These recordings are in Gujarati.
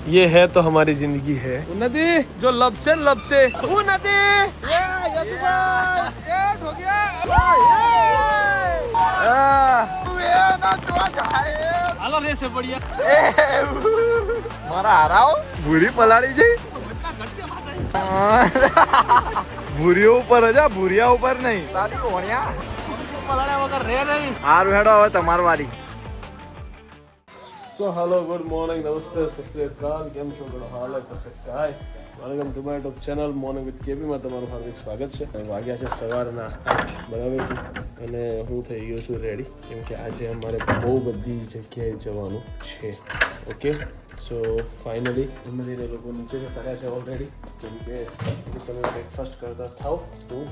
ये है तो हमारी जिंदगी है नदी जो लब से वो नदी हो गया હાલો રે છે બઢિયા મારા હારાઓ ભૂરી પલાળી જઈ ભૂરીઓ ઉપર હજા ભૂરિયા ઉપર નહીં તારી કોણ્યા પલાળ્યા વગર રે નહીં હારું હેડો હવે તમારી વારી સો હેલો ગુડ મોર્નિંગ નમસ્તે સત શ્રી અકાલ કેમ છો બધો હાલ કશે કાય welcome to my YouTube channel morning with KP માં તમારું હાર્દિક સ્વાગત છે વાગ્યા છે સવારના 8 બરાબર છે અને હું થઈ ગયો છું રેડી કેમ કે આજે અમારે બહુ બધી જગ્યાએ જવાનું છે ઓકે સો ફાઇનલી ધીમે ધીરે લોકો નીચે જતા રહ્યા છે ઓલરેડી કેમ કે તમે બ્રેકફાસ્ટ કરતા થાવ હું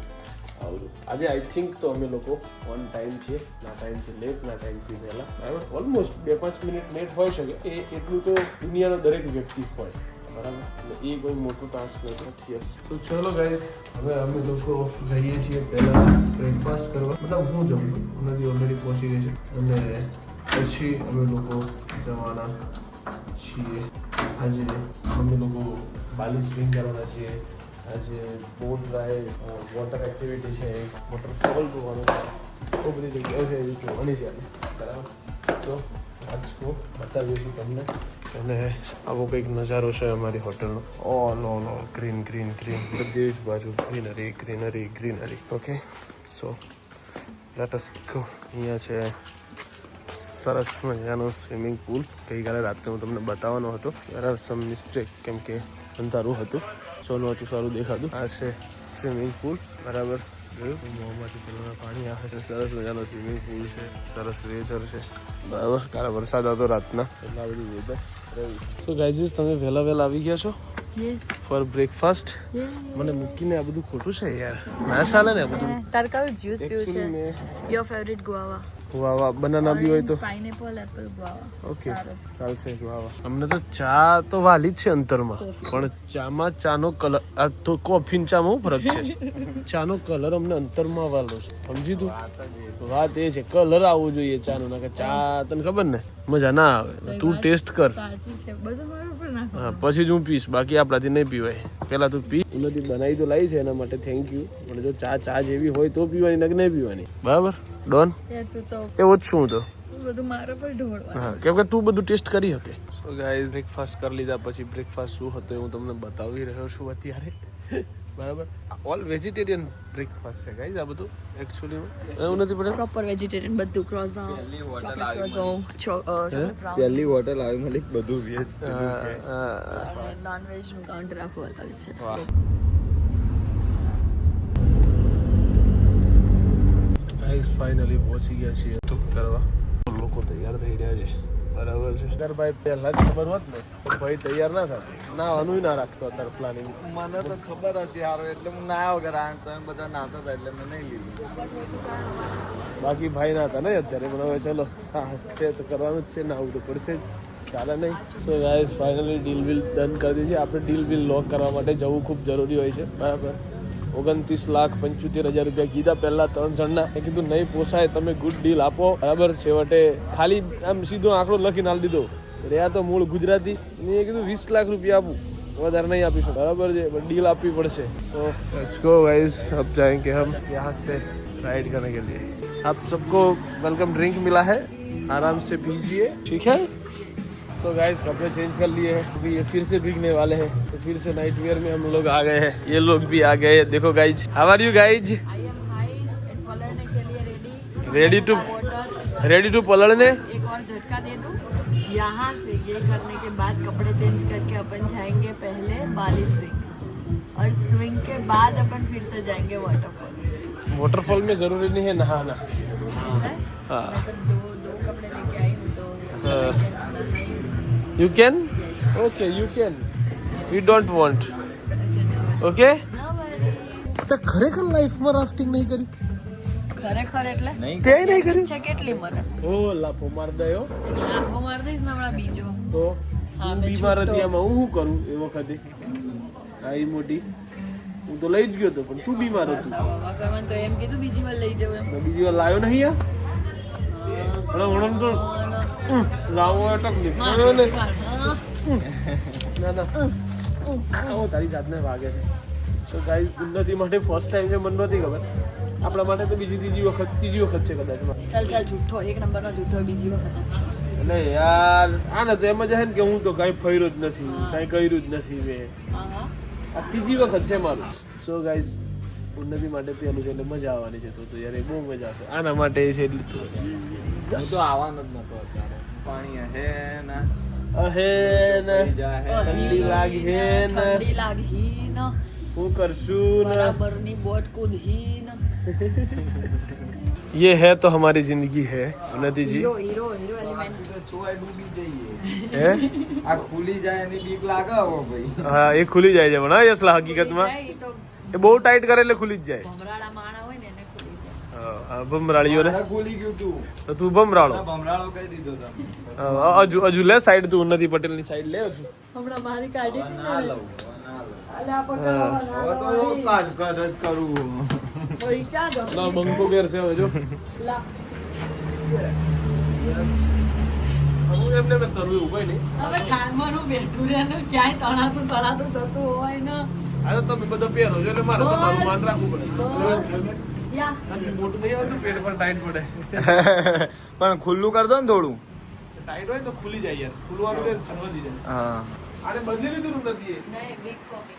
આવું આજે આઈ થિંક તો અમે લોકો ઓન ટાઈમ છીએ ના ટાઈમથી લેટ ના ટાઈમથી વહેલા બરાબર ઓલમોસ્ટ 2-5 મિનિટ લેટ હોઈ શકે એ એટલું તો દુનિયાનો દરેક વ્યક્તિ હોય બરાબર એટલે એ કોઈ મોટું ટાસ્ક નથી તો ચલો ગાઈઝ હવે અમે લોકો જઈએ છીએ પહેલાં બ્રેકફાસ્ટ કરવા મતલબ હું જવું નદી ઓલરેડી પહોંચી ગઈ છે અને પછી અમે લોકો જવાના છીએ આજે અમે લોકો બાલી સ્વિંગ કરવાના છીએ આજે બોટ રાઈડ વોટર એક્ટિવિટી છે વોટરફોલ જોવાનું છે બહુ બધી જગ્યાઓ છે એ જોવાની છે બરાબર તો આજકો બતાવીશું તમને અને આવો કંઈક નજારો છે અમારી હોટલનો ઓલ ગ્રીન ગ્રીન ગ્રીન બધી જ બાજુ greenery greenery greenery okay so let us go અહીંયા છે સરસ મજાનો સ્વિમિંગ પુલ ગઈકાલે રાત્રે હું તમને બતાવવાનો હતો યાર સમ મિસ્ટેક કેમ કે અંધારું હતું સોનું હતું સારું દેખાતું આ છે સ્વિમિંગ પુલ બરાબર જોયું મોંમાંથી પેલા પાણી આવે છે સરસ મજાનો સ્વિમિંગ પુલ છે સરસ વેધર છે બરાબર કાલે વરસાદ હતો રાતના એટલે આ બધું વેધર સો ગાઈઝ તમે વહેલા આવી ગયા છો ફોર બ્રેકફાસ્ટ મને મૂકીને આ બધું ખોટું છે યાર ના ચાલે ને આ બધું તાર કયું જ્યુસ પીવું છે યોર ફેવરિટ ગુઆવા વાવા બનાના બી હોય તો પાઇનેપલ એપલ ગુઆવા ઓકે ચાલશે વાવા અમને તો ચા તો વાલી જ છે અંતરમાં પણ ચામાં ચાનો કલર આ તો કોફી ને ચામાં ફરક છે ચાનો કલર અમને અંતરમાં વાલો છે સમજી તું વાત એ છે કલર આવવો જોઈએ ચાનો ના કે ચા તને ખબર ને મજા ના આવે તું ટેસ્ટ કર હા પછી જ હું પીશ બાકી આપણાથી નહીં પીવાય પેલા તું પી નથી બનાવી તો લાવી છે એના માટે થેન્ક યુ પણ જો ચા જેવી હોય તો પીવાની ના કે નહીં પીવાની બરાબર ડોન એવો જ છું તો હા કેમ કે તું બધું ટેસ્ટ કરી શકે સો ગાઈઝ બ્રેકફાસ્ટ કરી લીધા પછી બ્રેકફાસ્ટ શું હતો હું તમને બતાવી રહ્યો છું અત્યારે બરાબર ઓલ વેજીટેરિયન બ્રેકફાસ્ટ છે ગાઈઝ આ બધું એકચ્યુઅલીમાં એવું નથી પડે પ્રોપર વેજીટેરિયન બધું ક્રોઝોન પહેલી હોટલ આવી મલિક બધું વેજ નોન વેજ નું કાઉન્ટર આખું અલગ છે ગાઈઝ ફાઇનલી પહોંચી ગયા છીએ તો કરવા લોકો તૈયાર થઈ રહ્યા છે બરાબર છે અગર ભાઈ પહેલા જ ખબર હોત ને તો ભાઈ તૈયાર ના થાય નાવાનું ના રાખતો અત્યારે પ્લાનિંગ મને તો ખબર હતી હારો એટલે હું ના વગર આ તમે બધા નાતા હતા એટલે મેં નહીં લીધું બાકી ભાઈ ના હતા ને અત્યારે પણ હવે ચલો હા હશે તો કરવાનું જ છે ના આવું તો પડશે જ ચાલે નહીં so guys finally deal will done કરી દીધી આપણે ડીલ વિલ લોક કરવા માટે જવું ખૂબ જરૂરી હોય છે બરાબર 29,75,000 રૂપિયા કીધા પહેલા 3 જણના એ કીધું નહીં પોસાય તમે ગુડ ડીલ આપો બરાબર છેવટે ખાલી આમ સીધો આંકડો લખીને આલી દીધો રહ્યા તો મૂળ ગુજરાતી મેં કીધું 20 લાખ રૂપિયા આપું વધારે નહીં આપીશું બરાબર છે પણ ડીલ આપવી પડશે સો લેट्स गो गाइस अब जाएंगे हम यहाँ से राइड करने के लिए आप सबको वेलकम ड्रिंक मिला है आराम से पीजिए ठीक है सो गाइस कपड़े चेंज कर लिए हैं क्योंकि ये फिर से भीगने वाले हैं तो फिर से नाइट वेयर में हम लोग आ गए हैं ये लोग भी आ गए हैं देखो guys how are you guys ready to पलड़ने एक और झटका दे दूं यहाँ से ये करने के बाद कपड़े चेंज करके अपन जाएंगे पहले बाली स्विंग और स्विंग के बाद अपन फिर से जाएंगे वाटरफॉल में जरूरी नहीं है नहाना हाँ दो कपड़े लेके आई हूँ तो You can? Okay, you can. We don't want. Okay? તો ખરેખર લાઈફમાં રાફ્ટિંગ નહીં કરી ખરેખર એટલે તે નહીં કરી છે કેટલી મને ઓ લાફો માર દયો લાફો માર દઈશ ને હમણાં બીજો તો હા બીમાર હતી આમાં હું શું કરું એ વખતે આઈ મોટી હું તો લઈ જ ગયો તો પણ તું બીમાર હતી મને તો એમ કીધું બીજી વાર લઈ જાવ એમ બીજી વાર લાવ્યો નહીં યાર તો લાવો તકલીફ ના ના તારી જાતને વાગે છે. તો ગાઈસ ઉન્નતિ માટે ફર્સ્ટ ટાઈમ છે, મને નહોતી ખબર. આપણા માટે તો ત્રીજી વખત છે કદાચ. ચાલ જૂઠો, એક નંબરનો જૂઠો, બીજી વખત જ છે. એટલે યાર આ ને તો એમ જ છે ને કે હું તો કાંઈ ફર્યો જ નથી, કાંઈ કર્યું જ નથી મેં. આ ત્રીજી વખત છે મારું. સો ગાઈસ ઉન્નતિ માટે પેલું છે એટલે મજા આવવાની છે. તો યાર બહુ મજા આવશે આના માટે છે. એટલું હું તો આવવાનો જ નતો અત્યારે. પાણી હે ના ઠંડી લાગી હે ને ઠંડી લાગી ને હું કરશું ને બરાબરની બોટ કૂદી ને. ये है तो हमारी जिंदगी है उन्नति जी. हीरो एलिमेન્ટ. ચોય ડૂબી જઈએ હે આ ખુલી જાય એની બીક લાગે હો ભાઈ. હા એ ખુલી જાય છે પણ હા યસલા હકીકતમાં એ તો એ બહુ ટાઈટ કરે એટલે ખુલી જ જાય. ભમરાળા માણા હોય ને એને ખુલી જાય. હા ભમરાળીઓ ને મારે ખુલી ગયું તું. તો તું ભમરાળો. ભમરાળો કહી દીધો તમે. હજુ લે સાઈડ, તું ઉન્નતિ પટેલ ની સાઈડ લે હજુ. હમણાં મારી કાઢી ના લઉં અલ્યા પકડવા હવે તો કાજ કાજ જ કરું. ઓય ક્યાં ગયો? ના બંકો પહેરશે હવે જો. લા હું એમને મેં તરવું એવું કઈ નહીં. હવે છાનવાનું બેઠું રહે ને ક્યાંય તણાતું જતું હોય ને. આ તો તમે બધા પહેરો છો એટલે મારે તમારું માન રાખવું પડે. યા આટલું મોટું નહીં આવતું, પેટ પર ટાઈટ પડે. પણ ખુલ્લું કર દો ને થોડું. ટાઈટ હોય તો ખુલી જાય યાર. ખુલવાનું રે સમજી જાય. હા આને બદલી લીધું નથી. નહીં બિગ કોમી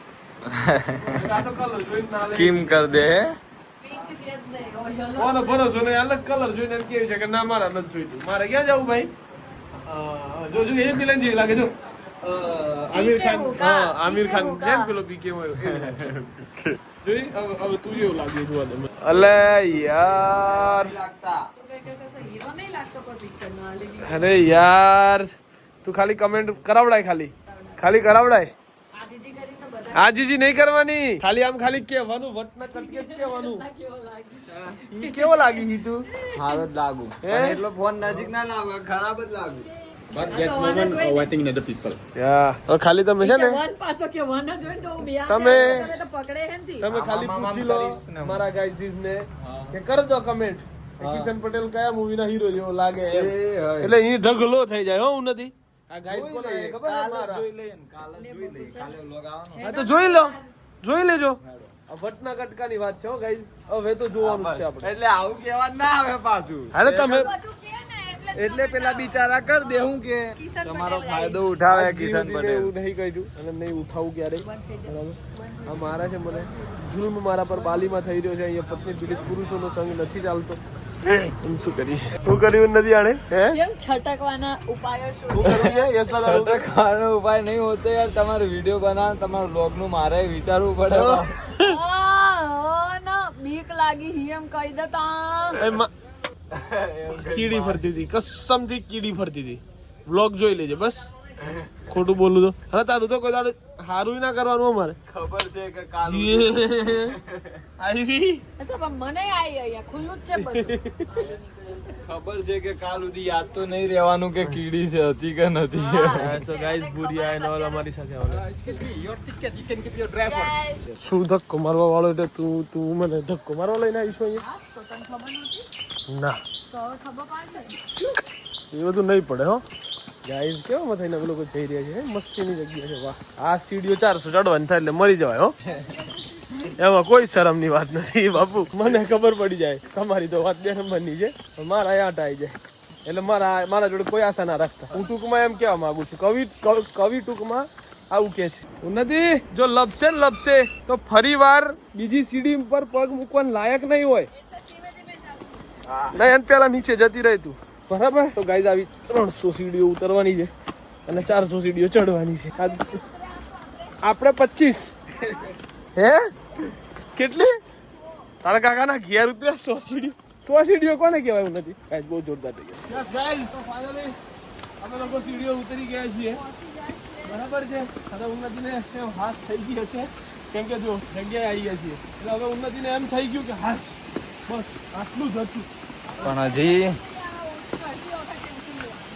આ તો કલર જોઈને ના લે. સ્કીમ કર દે. પિંક છે જ નહીં ઓય કોનો ભરોસો નહીં, અલગ કલર જોઈને એમ કેવું છે કે ના મારા નથી જોઈતું. મારે ક્યાં જવું ભાઈ? જો એ વિલન જેવી લાગે જો. આમિર ખાન. હા આમિર ખાન જેમ પેલો પીકે હોય જોઈ. હવે તું જેવું લાગે જોવા. અલે યાર હીરો નહીં લાગતો કોઈ પિક્ચર નો આલી. અરે યાર તું ખાલી કમેન્ટ કરાવડાય, ખાલી કરાવડાય. આજીજી કરી તો બધા આજીજી નહીં કરવાની, ખાલી આમ ખાલી કહેવાનું, વટના કટકે જ કહેવાનું. કેવો લાગે. ઈ કેવો લાગી હી તું? હારો જ લાગુ. હે? પણ એટલો ફોન નજીક ના લાગુ, ખરાબ જ લાગુ. But guess my one overthinking other people. યા તો ખાલી તમે છે ને વન પાસો કે વન જ હોય ને તો બે તમે- તો પકડે હે ને થી. તમે ખાલી આમ પૂછી લો કરીશ ને. મારા ગાઈઝીસ ને કે કરી દો કમેન્ટ કિશન પટેલ કયા મૂવી ના હીરો જેવો લાગે એમ. એટલે ઈ ઢગલો થઈ જાય હો નથી. આ ગાઈઝ કોને ખબર છે મારા? હા તો જોઈ લેજો. આ વટના કટકાની વાત છે હો ગાઈઝ. હવે તો જોવાનું જ છે આપણે. એટલે આવું કેવા ના આવે પાછું. અરે તમે બધું કે ને એટલે પેલા બિચારા કર દે હું કે કિશન તમારો પટેલ ફાયદો ઉઠાવે ધીરે કિશન ધીરે પટેલ. એવું નહીં કર્યું અને નહીં ઉઠાવું ક્યારેય. બંધ થઈ જાય. બરાબર. આ મારા છે મને જુલ્મ મારા પર બાલીમાં થઈ રહ્યો છે. અહીંયા પત્ની પીડિત પુરુષોનો સંગ નથી ચાલતો. હું શું કરી શું કર્યું નથી આણે હે કેમ છટકવાના ઉપાયો શું? શું કરવું છે યશલા તારું? ખાવાનો ઉપાય નહીં હોતો યાર. તમારો વિડીયો બનાવ, તમારો બ્લોગ નું મારે વિચારવું પડે. ના બીક લાગી હી એમ કહી દેતા. એ કીડી ફરતી હતી, કસમથી કીડી ફરતી હતી. વ્લોગ જોઈ લેજે બસ. ખોટું બોલું તો હવે તારું તો કોઈ દાડે હારું ના કરવાનું અમારે. ખબર છે કે કાલ આવી એ તો પણ મને આવી અહીંયા ખુલ્લું જ છે બધું. ખબર છે કે કાલ સુધી યાદ તો નહીં રહેવાનું કે કીડી છે હતી કે નથી. સો ગાઈસ ભૂરિયા એન્ડ ઓલ અમારી સાથે આવવાના. Yes. શું ધક્કો મારવા વાળો એટલે તું મને ધક્કો મારવા લઈને આવીશું અહીંયા? તો તને ખબર નહોતી? ના તો હવે ખબર પાડે. એ બધું નહીં પડે હો ગાઈઝ. કેવા થઈને અમે લોકો જઈ રહ્યા છે મસ્તીની જગ્યા છે. વાહ આ સીડીઓ 400 ચડવાની થાય એટલે મરી જવાય હો. એમાં કોઈ શરમની વાત નથી બાપુ. મને ખબર પડી જાય તમારી તો વાત 2 નંબરની છે. મારા આટ આવી જાય એટલે મારા જોડે કોઈ આશા ના રાખતા. હું ટૂંકમાં એમ કહેવા માંગુ છું, કવિ ટૂંકમાં આવું કે છે. નથી જો લપસે તો ફરી વાર બીજી સીડી પર પગ મૂકવાના લાયક નહીં હોય. નહીં એને પેલા નીચે જતી રહી તું બરાબર. તો ગાઈઝ આવી 300 સીડીઓ ઉતરવાની છે અને 400 સીડીઓ ચડવાની છે. આપણે 25 હે કેટલી તારા કાકાના ઘેર ઉતર્યા 100 સીડીઓ કોને કહેવાય નથી. ગાઈઝ બહુ જોરદાર થઈ ગયા. યસ ગાઈઝ તો ફાઇનલી અમે લોકો સીડીઓ ઉતરી ગયા છીએ બરાબર છે. હવે ઉન્નતિને હાથ થઈ ગઈ હશે કેમ કે જો જગ્યાએ આવી ગયા છીએ એટલે હવે ઉન્નતિને એમ થઈ ગયું કે હાશ બસ આટલું જ હતું. પણ હજી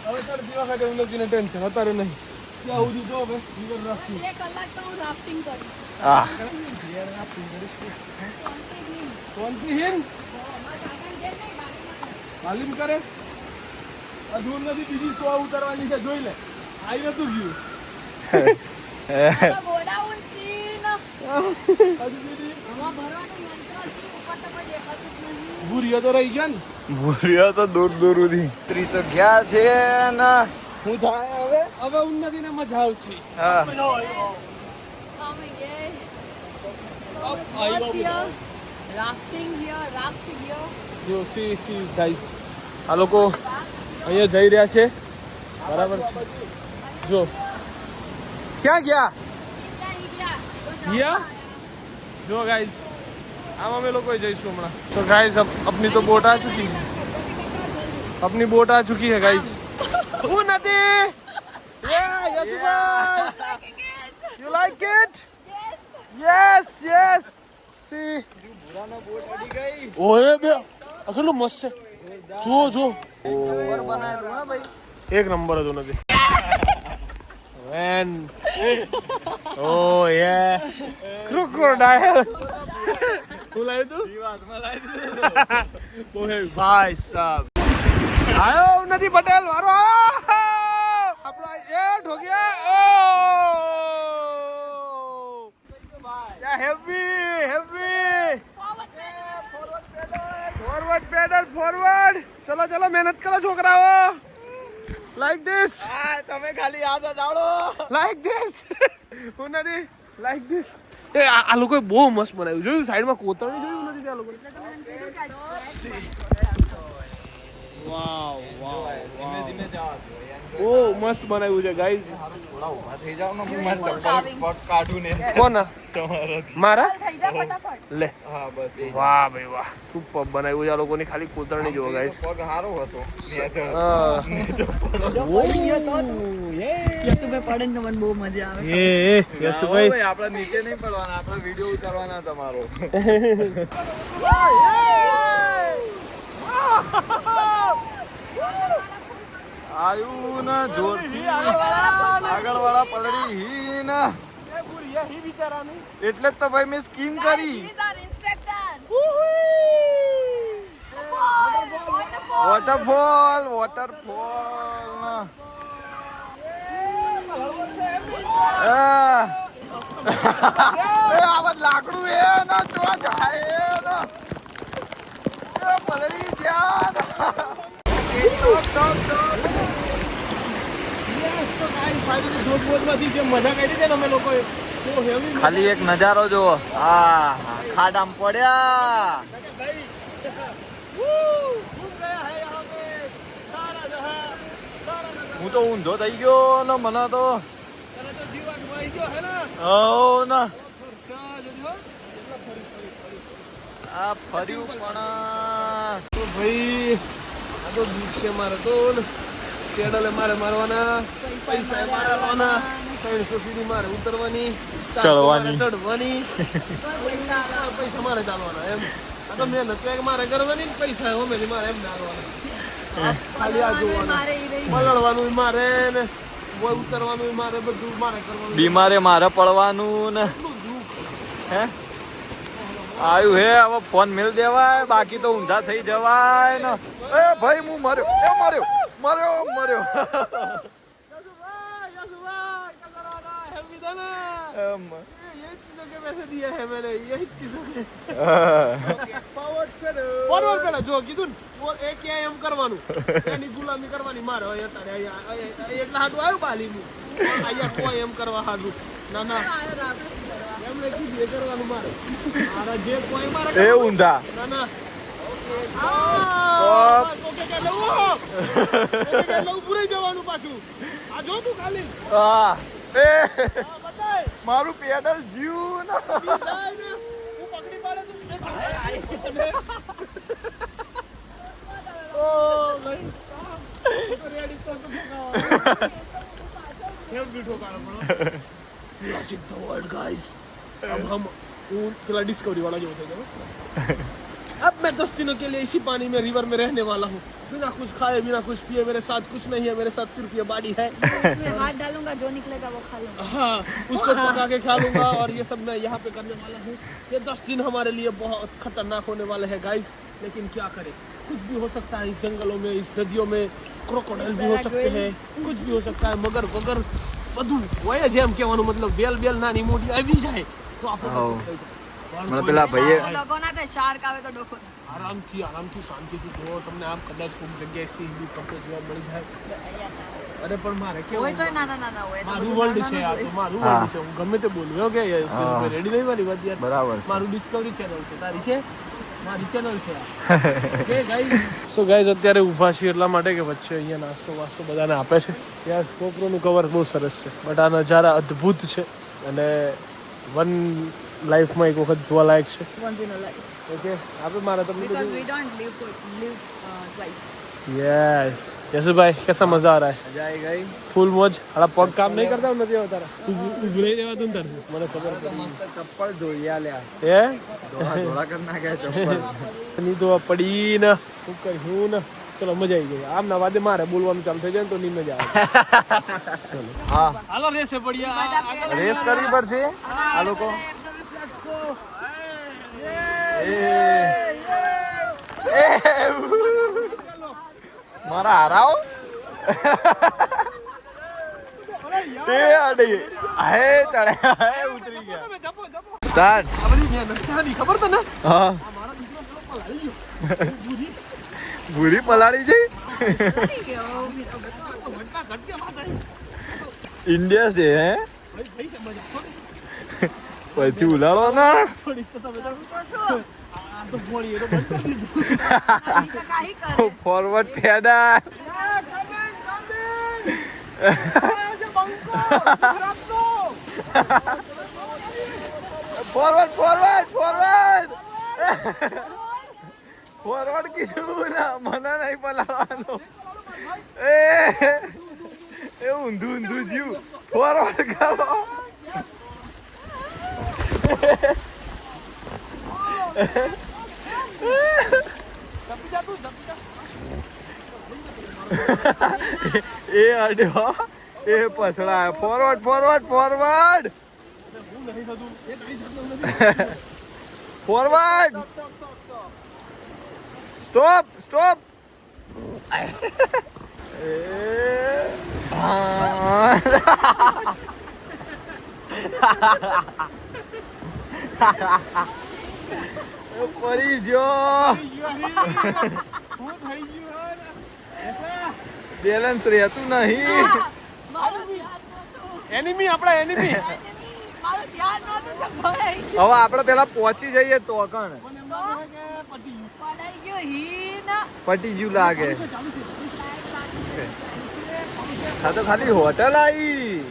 હવે ચડતી વખતે ઉન્નતિને ટેન્શન અત્યારે નહીં. ત્યાં સુધી જો હવે river rafting. 2 કલાક તો હું રાફ્ટિંગ કરીશ. શાંતિહીન તાલીમ કરે હજુ નથી બીજી 100 ઉતરવાની છે. જોઈ લે આવી નતું ગયું ગોડાઉન સીન આમાં ભરવાનું યંત્ર છે ઉપર તો કોઈ દેખાતું જ નહીં. ભૂરિયા તો રહી ગયા ને. ભૂરિયા તો દૂર દૂર સુધી ત્રી તો ગયા છે ને હું જાય હવે હવે ઉન્નતિ ને મજા આવશે. હા Oh my god. What's here? Rafting here. જો સી ગાઈસ આ લોકો અહીંયા જઈ રહ્યા છે બરાબર છે. જો ક્યાં ગયા યા જો ગાઈસ આમ અમે લોકો જઈશું હમણાં. તો ગાઈસ अपनी तो बोट आ चुकी है. अपनी बोट आ चुकी है guys. Unnati Yashubhai you like it? yes see ભૂરાનો બોટ અડી ગઈ ઓએ બે અગલો મસ્ત છે. જો ઉપર બનાવેલું હા ભાઈ એક નંબર હતો નથી વેન ઓ યે ક્રોકોડાઇલ હું લાવ્યો તું જીવાતમાં લાવી દીધું ઓહે ભાઈ સાહેબ આયો ઉન્નતિ પટેલ મારો આપણો એ ઠોક્યા ઓ યા હેવી ફોરવર્ડ ચલો મહેનત કરો છોકરાઓ લાઈક ધીસ હા તમે ખાલી યાદ આવડો લાઈક ધીસ ઉન્નતિ લાઈક ધીસ એ આ લોકોએ બહુ મસ્ત બનાવ્યું જોયું સાઈડમાં કોતરણી જોયું નથી ત્યાં લોકો વાવ ધીમે ધીમે જવા દો બહુ મસ્ત બનાવ્યું છે ગાઈઝ. થોડા ઊભા થઈ જાવ ને હું મારા ચપ્પલ પગ કાઢું ને કોના તમારા મારા થઈ જા ફટાફટ. લે હા બસ એ વાહ ભાઈ વાહ સુપર બનાવ્યું છે આ લોકોની ખાલી કોતરણી જોવો ગાઈઝ. પગ હારો હતો યશુભાઈ પડે ને તો મને બહુ મજા આવે. યશુભાઈ આપણે નીચે નહીં પડવાના આપણે વિડિયો ઉતારવાના તમારો આયુ ના જોરથી આગળ વાળા પલડી હી ના એટલે જ તો ભાઈ મેં સ્કીમ કરી વોટરફોલ ના આવા લાકડું એ ના જોવા જાય ના પલડી ગયા ખાલી એક નજારો જો હા ખાડામાં પડ્યા હું તો ઊંધો થઈ ગયો ને મને તો ના આ ફર્યું પણ તો ભાઈ આ તો દુઃખ છે મારે તો પેડલે મારે મારવાના પૈસા મારે લાવવાના 300 સુધી મારે ઉતરવાની ચડવાની પૈસા મારે ચાલવાના એમ આ તો મહેનત કંઈક મારે કરવાની પૈસા હમેથી મારે એમ ડાલવાના ખાલી આ જોવાના પલળવાનું મારે ને ઉતરવાનું મારે બધું મારે કરવાનું બીમારે મારે પડવાનું ને હે આયુ હે હવે ફોન મેલ દેવાય બાકી તો ઊંધા થઈ જવાય ને એ ભાઈ હું મર્યો ફોરવર્ડ જો કીધું ને એક એમ કરવાનું એની ગુલામી કરવાની મારે અત્યારે એટલા હાટું આવ્યું બાલીનું અહીંયા કોઈ એમ કરવા હાટું ના એમ કીધું એ કરવાનું મારે મારા જે કોઈ મારે એ ઊંધા ના પૂરી જવાનું પાછું આ જો તું ખાલી મારું પેડલ જીવ ના પકડી પાડે डिस्कवरी वाला जो होता है अब मैं 10 दिनों के लिए इसी पानी में रिवर में रहने वाला हूँ बिना कुछ खाए बिना कुछ पिए मेरे साथ कुछ नहीं है मेरे साथ सिर्फ ये बॉडी है इसमें हाथ डालूंगा जो निकलेगा वो खा लूंगा हाँ उसको पका के खा लूंगा और ये सब मैं यहाँ पे करने वाला हूँ ये 10 दिन हमारे लिए बहुत खतरनाक होने वाले हैं गाइस लेकिन क्या करें कुछ भी हो सकता है इस जंगलों में इस नदियों में क्रोकोडाइल भी हो सकते हैं कुछ भी हो सकता है मगर બધું હોય જ એમ કહેવાનું મતલબ બેલ નાની મોટી આવી જાય તો આપણે મને પેલા ભાઈએ ડોકો ના થાય, શાર્ક આવે તો ડોકો આરામથી શાંતિથી જો તમને આમ કદાચ કોઈક જગ્યાએ સિંહ બી પકડે જોવા મળી જાય. અરે પણ મારે કેવું હોય તો નાના હોય તો મારું વર્લ્ડ છે આ તો મારું વર્લ્ડ છે. હું ગમે તે બોલું ઓકે રેડી નહીં મારી વાત યાર. બરાબર છે. મારું ડિસ્કવરી ચેનલ છે, તારી છે મારી ચેનલ છે ઓકે ગાઈઝ. સો ગાઈઝ અત્યારે ઊભા છીએ એટલા માટે કે વચ્ચે અહીંયા નાસ્તો વાસ્તો બધાને આપે છે. ત્યાં કોપરોનું કવર બહુ સરસ છે બટ આ નજારા અદ્ભુત છે અને વન લાઈફમાં એક વખત જોવા લાયક છે. once in a life okay આપણે મારા તમને because we don't live twice. Yes Yashubhai कैसा मजा आ रहा है? મજા આવી ગઈ. फुल मौज. हमारा पग काम नहीं करता નથી આવતા ઉભરે દેવા તું તર મને ખબર તો મસ્ત ચપ્પલ ધોઈ આલ્યા. હે ધોળા કરી નાખ્યા ચપ્પલ. ની તો પડી ને શું કર્યું ને ચલો મજા આવી ગઈ. આમ ના વાદે મારે બોલવાનું ચાલુ થઈ જાય ને તો ની મજા આવે. હા હાલો રેસે પડ્યા રેસ કરવી પડશે આ લોકો. મારા હારાઓ એ અડી હે ચડ્યા હે ઉતરી ગયા. સ્ટાર્ટ. આ બધી મેં નકશાની ખબર તો ને હા મારા દીકરો પેલો પલાળી ગયો પૂરી ભૂરી પલાળી છે. ઘટના ઘટકે વાત ઇન્ડિયા છે હે ભાઈ છે મજા પછી ઉલાડો ના થોડી તો તમે તો શું આ તો ગોળી એ તો બંધ કરી દીધું. કાઈ કરે ફોરવર્ડ પેડા. ફોરવર્ડ ફોરવર્ડ ફોરવર્ડ ફોરવર્ડ કીધું ના મને નહીં પલાળવાનું. એ ઊંધું જીવ ફોરવર્ડ કરો. એ અડ્યો એ પછડા forward forward forward forward stop stop. પડી ગયો. બેલેન્સ રહેતું નહીં. એનિમી આપણા એનિમી મારું ધ્યાન નહોતું તો ભરાઈ હવે આપણે પેલા પહોંચી જઈએ તો કણ પડાઈ ગયો હીન પટી ગયું લાગે. હા તો ખાલી હોટલ આવી.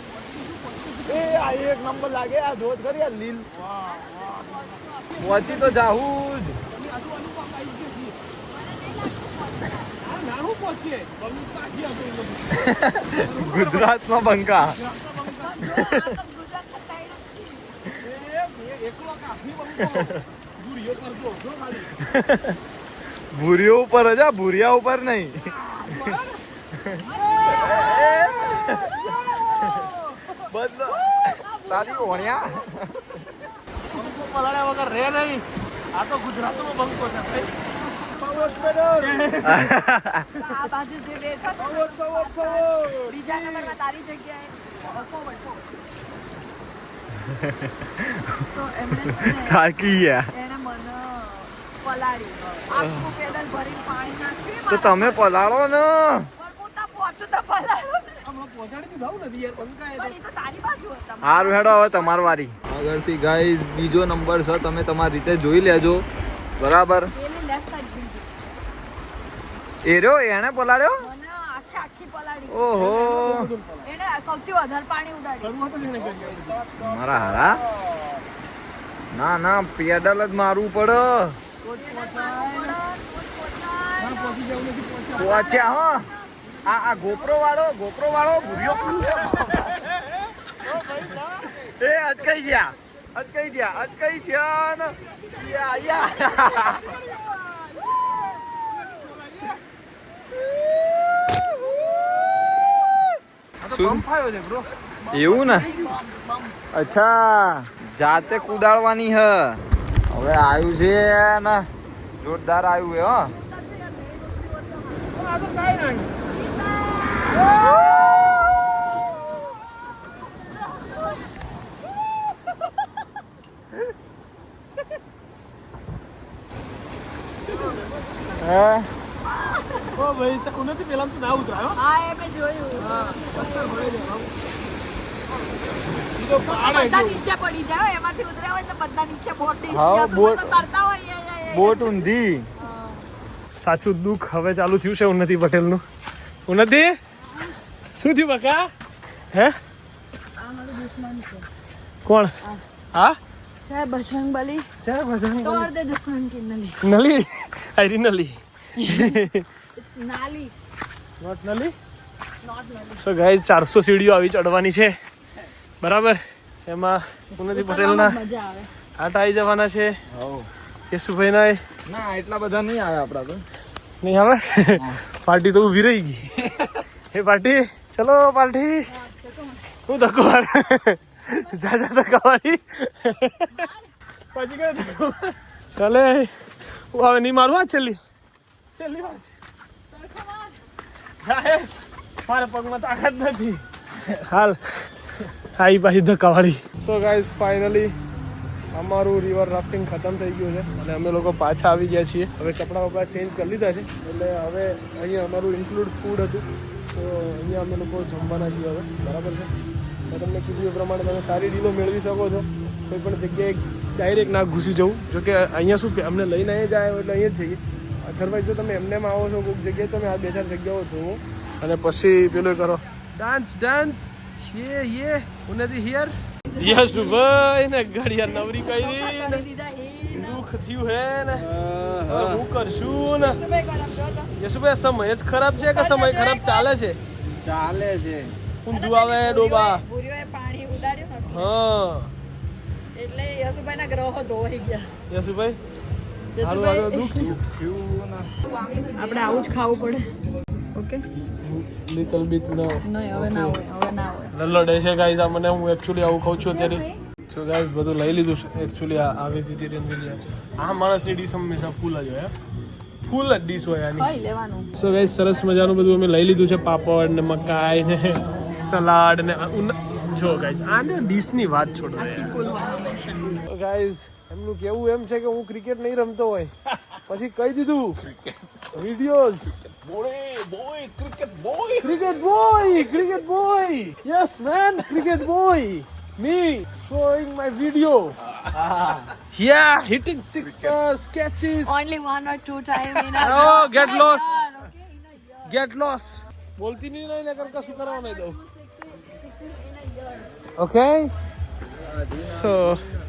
એ આ એક નંબર લાગે. આ ધોધ કરી આ લીલ પહોંચી તો જાવું જ. ગુજરાતમાં બંકા. ભૂરીઓ ઉપર હજા ભૂરિયા ઉપર નહીં. બદલો તારી ઓણ્યા પલાળ્યા વગર રે નહીં. આ તો ગુજરાતમાં બંકો છે આ બાજુ જે બેઠો છે બીજા નંબરમાં તારી જગ્યાએ તો એમને છે ને થાકી ગયા. એને મને પલાળી આખું પેડલ ભરીને પાણી નાખી તો તમે પલાળો ને. પણ પોતા પહોંચું તો પલાળો હમણાં પહોંચાડી દીધું નથી યાર બંકાય પણ એ તો તારી બાજુ હતા સારું હેડો હવે તમારી વારી. આગળથી ગાઈઝ બીજો નંબર છે. તમે તમારી રીતે જોઈ લેજો બરાબર. પેલી લેફ્ટ સાઈડ બીજી એ રહ્યો એને પલાળ્યો. મને આખી પલાળી ઓહો એને સૌથી વધારે પાણી ઉડાડ્યું શરૂઆત જ એને કરી મારા હારા. ના ના પેડલ જ મારવું પડે. પહોંચ્યા હો. આ ગોપરો વાળો ભૂર્યો એ અટકાઈ ગયા ને. એવું ને. અચ્છા જાતે કુદાડવાની હ. હવે આવ્યું છે ને જોરદાર આવ્યું હે. હે ઓ ભાઈ ઉન્નતિ પેલા તો ના ઉતરાયો હા એ મેં જોયું હા પથ્થર ભરી દેવા ઈ તો પાડે બધા નીચે પડી જાય એમાંથી ઉતર્યા હોય તો બધા નીચે બોટ હા, બોટ. તરતા હોય બોટ ઊંધી. સાચું દુઃખ હવે ચાલુ થયું છે ઉન્નતિ પટેલનું. ઉન્નતિ શું થયું બકા હે કોણ હા જય બજરંગ બલી જય બજરંગ તોડ દે દુશ્મન की नली નલી આયરી નલી इट्स नाली નોટ નલી नॉट नली સો ગાઈઝ 400 સીડીઓ આવી ચડવાની છે બરાબર એમાં ઉન્નતિ પટેલના મજા આવે આટા આવી જવાના છે હવ. યશુભાઈ ના ના એટલા બધા નહીં આવે આપડા તો. નહીં આવે પાર્ટી તો ઊભી રહી ગઈ હે પાર્ટી ચલો પાર્ટી હું ધક્કો માર જા ધક્કા મારી પછી કયો ધક્કો માર? ચાલે હું હવે નહીં મારું આ છેલ્લી વાર છે જાય. મારા પગમાં તાકાત નથી હાલ આવી પાછી ધક્કાવાળી. સો ગાઈઝ ફાઇનલી અમારું રિવર રાફ્ટિંગ ખતમ થઈ ગયું છે અને અમે લોકો પાછા આવી ગયા છીએ. હવે કપડાં વપડા ચેન્જ કરી લીધા છે એટલે હવે અહીંયા અમારું ઇન્ક્લુડ ફૂડ હતું તો અહીંયા અમે લોકો જમવાના છીએ હવે બરાબર છે. મેં તમને કીધું એ પ્રમાણે તમે સારી ડીલો મેળવી શકો છો કોઈ પણ જગ્યાએ ડાયરેક્ટ ના ઘૂસી જવું. જોકે અહીંયા શું અમને લઈને અહીંયા જ આવ્યો એટલે અહીંયા જ જઈએ. અધરવાઇઝ જો તમે એમનેમ આવો છો કોઈક જગ્યાએ તમે આ 2-4 જગ્યાઓ જુઓ અને પછી પેલું કરો ડાન્સ યે ઉન્નતિ હિયર યસ ભાઈ ને ઘડિયા નવરી કરી ને દીધા એ દુઃખ થયું હે ને હવે હું કરશું ને યશુભાઈ સમય જ ખરાબ છે કે સમય ખરાબ ચાલે છે ચાલે છે. ઊંધું આવે ડોબા ભૂરીઓએ પાણી ઉડાડ્યું ને હા એટલે યશુભાઈના ગ્રહો ધોવાઈ ગયા યશુભાઈ હારું દુઃખ થયું ને. આપણે આવું જ ખાવું પડે ઓકે લિટલ બીટ નો નહીં હવે ના હોય લલ્લડે છે ગાઈઝ આ મને હું એકચ્યુઅલી આવું ખાઉં છું અત્યારે તો ગાઈઝ બધું લઈ લીધું છે એકચ્યુઅલી આ વેજીટેરિયન બિરયાની આ માણસની ડીશ હંમેશા ફૂલ જ હોય ફૂલ જ ડીશ હોય આની ખાઈ લેવાનું સો ગાઈઝ સરસ મજાનું બધું અમે લઈ લીધું છે પાપડ ને મકાઈ ને સલાડ ને જો ગાઈઝ આને ડીશની વાત છોડો આખી ફૂલ હોય ગાઈઝ એમનું કેવું એમ છે કે હું ક્રિકેટ નહીં રમતો હોય પછી કહી દીધું videos cricket boy yes man cricket boy me showing my video yeah hitting sixers catches only 1 or 2 time in a Oh, get lost. okay in a year get lost બોલતી નહીં ને કર કશું કરવા નહીં દઉં okay so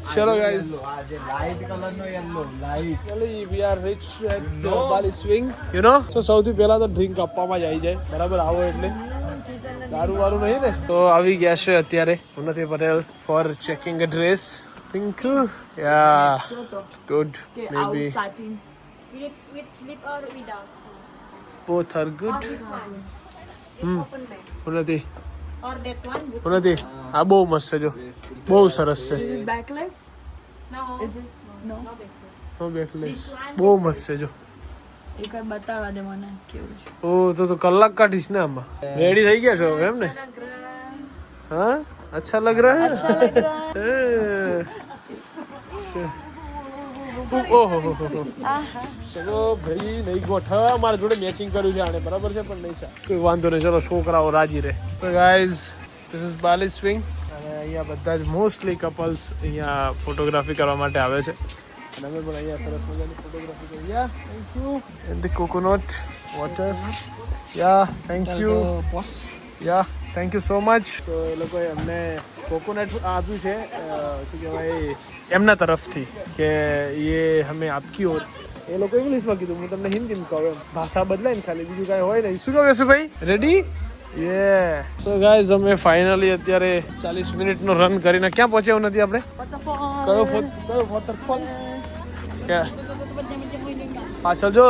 chalo guys આજે લાઈટ કલર નો yellow light. Actually, we are rich at Bali swing, you know. So સૌથી પહેલા તો ડ્રિંક આપવામાં જ આવી જાય બરાબર આવો એટલે દારૂ વારું નહીં ને તો આવી ગયા છે અત્યારે ઉન્નતિ પટેલ ફોર ચેકિંગ અ ડ્રેસ પિંકુ યા ગુડ કે મેબી આવું સાચી With slip or without slip? Both are good This one. It's open back. ઉન્નતિ Or that one? With ઉન્નતિ આ બહુ મસ્ત છે જો બહુ સરસ છે is backless No. is this no No backless. No backless બહુ મસ્ત છે જો એક વાર બતાવવા દે મને કેવું છે ઓ તો કલાક કાઢીશ ને આમાં રેડી થઈ ગયા છો હવે એમ ને हाँ अच्छा लग रहा है अच्छा लग रहा है ઓહો ચલો ભાઈ નહીં ગોઠવા મારા જોડે મેચિંગ કર્યું છે આને બરાબર છે પણ નહીં ચા કોઈ વાંધો નહીં ચલો છોકરાઓ રાજી રહે તો guys this is Bali swing અને અહીંયા બધા જ મોસ્ટલી કપલ્સ અહીંયા ફોટોગ્રાફી કરવા માટે આવે છે અને અમે પણ અહીંયા સરસ મજાની ફોટોગ્રાફી કરી yeah thank you and the coconut water yeah thank you yeah thank you so much તો એ લોકોએ અમને કોકોનટ આપ્યું છે શું કહેવાય એમના તરફથી કે ये हमें आपकी ओर એ લોકો ઇંગ્લિશમાં કીધું હું તમને હિન્દીમાં કહું એમ ભાષા બદલાય ને ખાલી બીજું કાંઈ હોય નહીં શું કહું યશુભાઈ રેડી યે સો ગાઈઝ અમે ફાઇનલી અત્યારે 40 મિનિટનો રન કરીને ક્યાં પહોંચ્યા નથી આપણે કયો વોટરફોલ ક્યાં પાછળ જો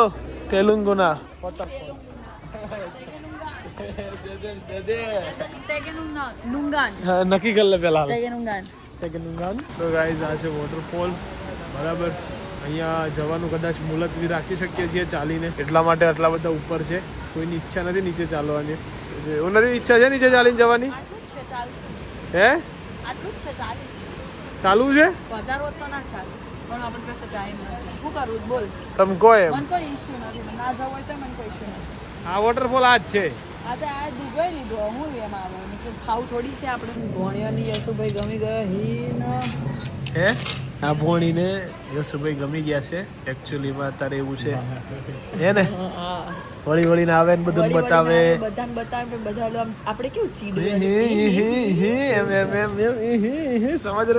તેલુંગુના વોટરફોલ નુંગાન હા નક્કી કરી લે પેલા નુંગાન તો ગાઈઝ આ છે વોટરફોલ બરાબર અહીંયા જવાનું કદાચ મુલતવી રાખી શકીએ છીએ ચાલીને એટલા માટે આટલા બધા ઉપર છે કોઈની ઈચ્છા નથી નીચે ચાલવાની એવું નથી ઈચ્છા છે નીચે ચાલીને જવાની હે ચાલવું છે વધારો તો ના ચાલે પણ આપણી પાસે ટાઈમ નથી. શું કરવું બોલ? તમે કહો એમ. મને કોઈ ઇશ્યુ નથી. ના જવું હોય તો મને કોઈ ઇશ્યુ નથી. આ વોટરફોલ આ જ છે. આ તો આ જોઈ લીધું. હું એમાં આવવાનું કે ખાવું થોડી છે આપણે. ભોણિયાની યશુભાઈ ગમી ગયો હીન. હે આ ભોણીને યશુભાઈ ગમી ગયા છે એકચ્યુઅલીમાં અત્યારે એવું છે હે ને વળી વળીને આવે ને બધું બતાવે બધાને બતાવે બધા આમ આપણે કેવું ચીડું સમજ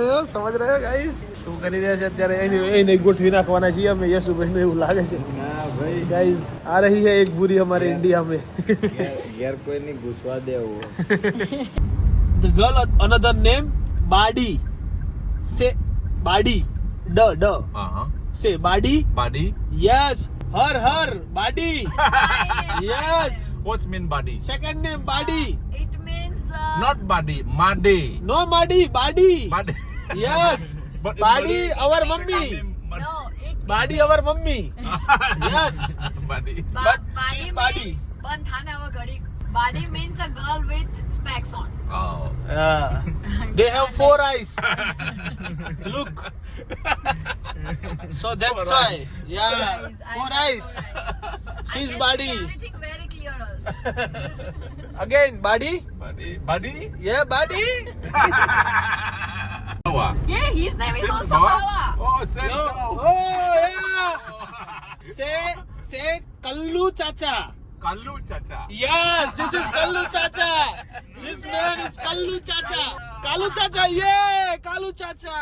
રહ્યો ગાઈસ શું કરી રહ્યા છે અત્યારે એને ગોઠવી નાખવાના છીએ અમે યશુભાઈને એવું લાગે છે ના ભાઈ ગાઈસ આ રહી है एक बुरी हमारे इंडिया में यार कोई नहीं घुसवा दे वो the girl another name Badi say Badi d say Badi yes her Badi yes what's mean body second name Badi It means not body madi no Badi body yes But in Badi Malay- our mummy no it Badi our mummy yes body But body she's Badi. means બંધ થાને હવે ઘડી body means a girl with specs on oh they have 4 eyes look so that's why yeah Guys, I 4 have eyes 4 eyes. she's I can Badi see everything very clear again Badi body yeah Badi Bawa. yeah his name is also Bawa oh same Yo, Joe. oh yeah say Kallu Chacha Kallu chacha yes this is Kallu Chacha this man is Kallu Chacha Kalu Chacha yeah Kalu Chacha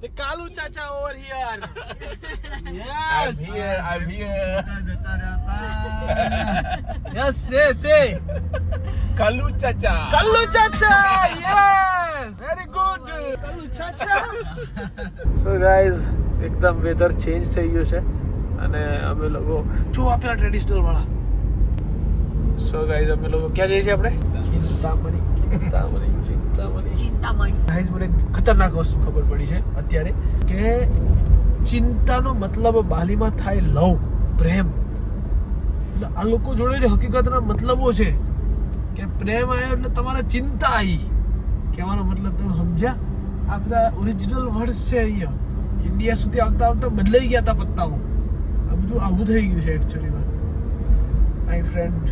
the Kalu Chacha over here yes I'm here yes say Kallu chacha Kallu Chacha yes very good Kallu Chacha so guys એકદમ વેધર ચેન્જ થઈ ગયું છે અને અમે લોકો જો આપણા ટ્રેડિશનલ વાળા સો ગાઈઝ અમે લોકો ક્યાં જઈએ છીએ આપણે ચિંતામણી ગાઈઝ મને ખતરનાક વસ્તુ ખબર પડી છે અત્યારે કે ચિંતાનો મતલબ બાલીમાં થાય લવ પ્રેમ એટલે આ લોકો જોડે જે હકીકતના મતલબો છે કે પ્રેમ આવ્યો એટલે તમારે ચિંતા આવી કહેવાનો મતલબ તમે સમજ્યા આ બધા ઓરિજિનલ વર્ડ્સ છે અહીંયા ઇન્ડિયા સુધી આવતા આવતા બદલાઈ ગયા હતા પત્તાઓ આ બધું આવું થઈ ગયું છે એકચ્યુઅલીમાં માય ફ્રેન્ડ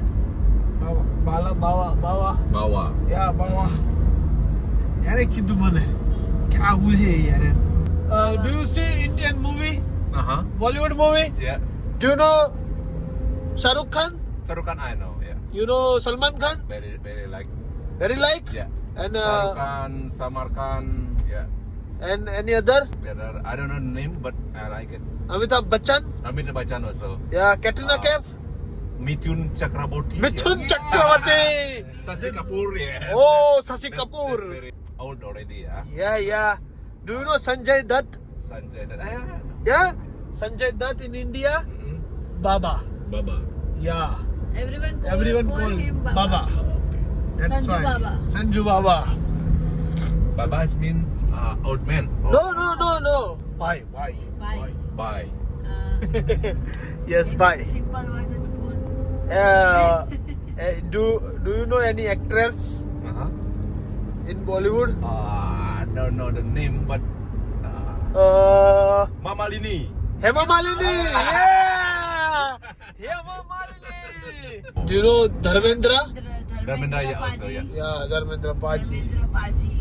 bawa યા બાવા એને કીધું મને કે આવું છે યાર do you C Indian movie Bollywood movie yeah do you no Shahrukh Khan Sarukan I know yeah you know Salman Khan very like very like yeah and Sarukan Samar Khan yeah and any other I don't know the name but I like it Amitabh Bachchan Amitabh Bachchan also યા Katrina Kaif Mithun Chakraborty Mithun Chakraborty Sasi Kapoor yeah oh Shashi Kapoor That's very old already yeah યા do you know Sanjay Dutt Sanjay Dutt યા Sanjay Dutt in India Baba Baba યા everyone everyone call call him Baba. That's Sanju why. Baba. Sanju Baba. Baba has been old man No. Bye. bye bye Yes, bye. simple voice it's cool Do you know any actress in Bollywood? don't know the name but Mama Lini Hema Malini. Yeah. Hema Malini. Do you know Dharmendra? Dharmendra, yeah, also, yeah. Yeah, Dharmendra Paji. Dharmendra Paji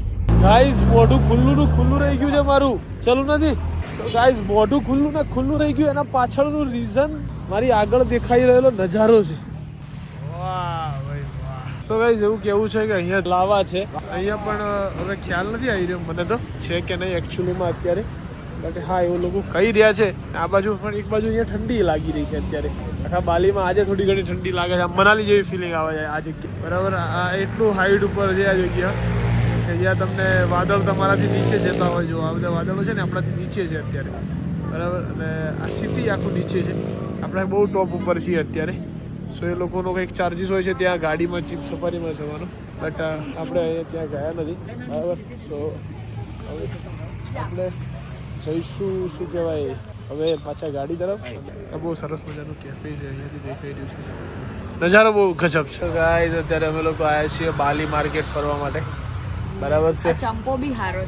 guys મોઢું ખુલ્લું રહી ગયું છે મારું ચાલુ નથી તો ગાઈઝ મોઢું ખુલ્લું રહી ગયું એના પાછળનું રીઝન મારી આગળ દેખાઈ રહેલો નજારો છે વાહ ભાઈ વાહ સો ગાઈઝ એવું કેવું છે કે અહીંયા લાવા છે અહીંયા પણ હવે ખ્યાલ નથી આવી રહ્યો મને તો છે કે નહીં એકચ્યુઅલીમાં અત્યારે બટ હા એવું લોકો કહી રહ્યા છે આ બાજુ પણ એક બાજુ અહીંયા ઠંડી લાગી રહી છે અત્યારે આખા બાલીમાં આજે થોડી ઘણી ઠંડી લાગે છે મનાલી જેવી ફિલિંગ આવે છે આ જગ્યા બરાબર આ એટલું હાઈટ ઉપર છે આ જગ્યા કે જ્યાં તમને વાદળ તમારાથી નીચે જતા હોય જો આ બધા વાદળો છે ને આપણાથી નીચે છે અત્યારે બરાબર અને આ સિટી આખું નીચે છે આપણે બહુ ટોપ ઉપર છીએ અત્યારે સો એ લોકોનો કંઈક ચાર્જીસ હોય છે ત્યાં ગાડીમાં જીપ સફારીમાં જવાનો બટ આપણે અહીંયા ત્યાં ગયા નથી બરાબર સો હવે આપણે જઈશું શું કહેવાય હવે પાછા ગાડી તરફ બહુ સરસ મજાનું કેફે છે અહીંયાથી દેખાઈ રહ્યું છે નજારો બહુ ગજબ છે ગાઈઝ અત્યારે અમે લોકો આવ્યા છીએ બાલી માર્કેટ ફરવા માટે બરાબર છે ચંપો બી હારો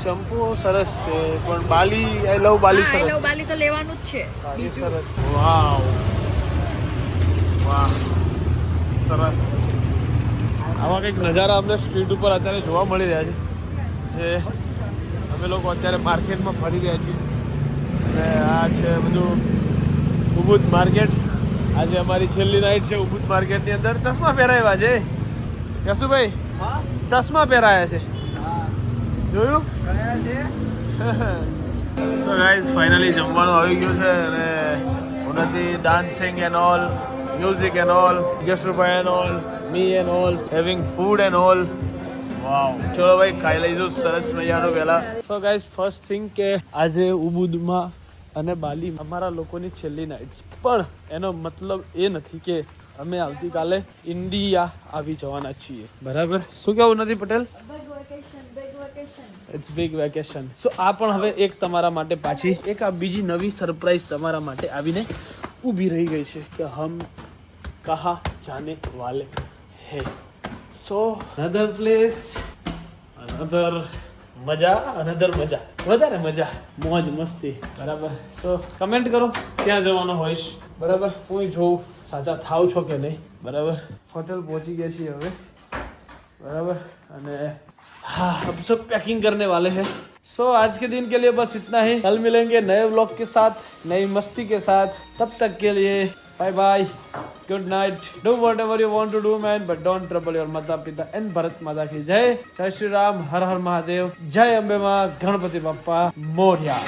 છે ચંપો સરસ છે પણ બાલી આઈ લવ બાલી હા, I સરસ love બાલી તો લેવાનું જ છે હા, એ બીજું સરસ વાવ વાહ સરસ આવા કંઈક નજારા અમને સ્ટ્રીટ ઉપર અત્યારે જોવા મળી રહ્યા છે જે અમે લોકો અત્યારે માર્કેટમાં ફરી રહ્યા છીએ અને આ છે બધું ઉબુદ માર્કેટ આજે અમારી છેલ્લી નાઈટ છે ઉબુદ માર્કેટની અંદર ચશ્મા પહેરાવ્યા છે યશુભાઈ ચશ્મા પહેરાયા છે જોયું સો ગાઈઝ ફાઇનલી જમવાનું આવી ગયું છે અને Unnati dancing and all music and all Yashubhai and all me and all having food and all wow ચલો ભાઈ ખાઈ લઈશું સરસ મજાનું પહેલા સો ગાઈઝ ફર્સ્ટ થિંગ કે આજે ઉબુદમાં અને બાલી અમારા લોકોની છેલ્લી નાઇટ છે પણ એનો મતલબ એ નથી કે અમે આવતીકાલે ઇન્ડિયા આવી જવાના છીએ બરાબર શું કેવું નથી પટેલ ઇટ્સ બિગ વેકેશન સો આ પણ હવે એક તમારા માટે પાછી એક આ બીજી નવી સરપ્રાઈઝ તમારા માટે આવીને ઊભી રહી ગઈ છે કે હમ કહા જાને વાલે હે સો અનધર પ્લેસ અનધર મજા વધારે મજા મોજ મસ્તી બરાબર સો કમેન્ટ કરો ક્યાં જવાનો હોઈશ બરાબર હું જોઉં સાચા થાવ છો કે નહીં બરાબર હોટલ પહોંચી ગયા છીએ હવે बराबर हाँ अब सब पैकिंग करने वाले हैं सो आज के दिन के लिए बस इतना ही कल मिलेंगे नए व्लॉग के साथ नई मस्ती के साथ तब तक के लिए bye bye good night do whatever you want to do man but don't trouble your माता पिता एंड भारत माता की जय जय श्री राम हर हर महादेव जय अंबे मां गणपति बप्पा मोरया